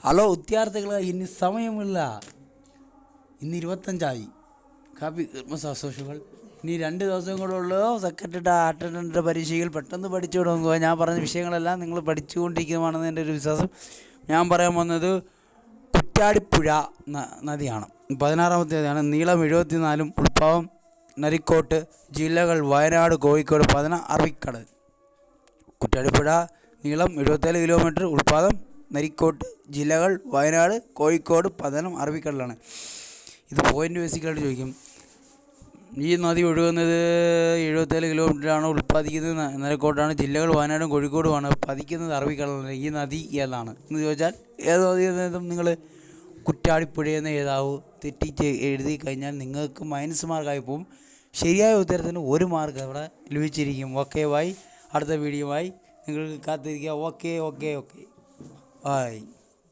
Hello വിദ്യാർത്ഥികളെ, ഇനി സമയമില്ല. ഇന്ന് 25 കാപ്പി സോഷ്യൽ ഇനി 2 ദിവസം കൂടെ ഉള്ളൂ. സെക്രട്ടറിയുടെ അറ്റൻഡൻറ്റിൻ്റെ പരീക്ഷയിൽ പെട്ടെന്ന് പഠിച്ചു തുടങ്ങുക. ഞാൻ പറഞ്ഞ വിഷയങ്ങളെല്ലാം നിങ്ങൾ പഠിച്ചുകൊണ്ടിരിക്കുന്നതാണെന്ന് എൻ്റെ ഒരു വിശ്വാസം. ഞാൻ പറയാൻ വന്നത് കുറ്റ്യാടിപ്പുഴ നദിയാണ്. 16ാമത്തേതാണ്. നീളം 74, ഉത്ഭവം നരിക്കോട്ട്, ജില്ലകൾ വയനാട്, കോഴിക്കോട്, പതന, അറബിക്കടൽ. കുറ്റ്യാടിപ്പുഴ നീളം 74 കിലോമീറ്റർ, ഉത്പാദം നരിക്കോട്ട്, ജില്ലകൾ വയനാട്, കോഴിക്കോട്, പതനം, അറബിക്കടലാണ്. ഇത് പോയിൻ്റ് ബേസിക്കായിട്ട് ചോദിക്കും. ഈ നദി ഒഴുകുന്നത് 74 കിലോമീറ്ററാണ്. ഉൽപ്പാദിക്കുന്നത് നരിക്കോട്ടാണ്. ജില്ലകൾ വയനാടും കോഴിക്കോടുമാണ്. പതിക്കുന്നത് അറബിക്കടലാണ്. ഈ നദി ഏതാണ് എന്ന് ചോദിച്ചാൽ ഏത് നദി എന്നതും നിങ്ങൾ കുറ്റ്യാടിപ്പുഴയെന്ന് എഴുതാവൂ. തെറ്റിച്ച് എഴുതി കഴിഞ്ഞാൽ നിങ്ങൾക്ക് -മാർക്കായി പോകും. ശരിയായ ഉത്തരത്തിന് 1 മാർക്ക് അവിടെ ലഭിച്ചിരിക്കും. Okay bye. അടുത്ത വീഡിയോയുമായി നിങ്ങൾക്ക് കാത്തിരിക്കുക. ഓക്കെ. ബൈ.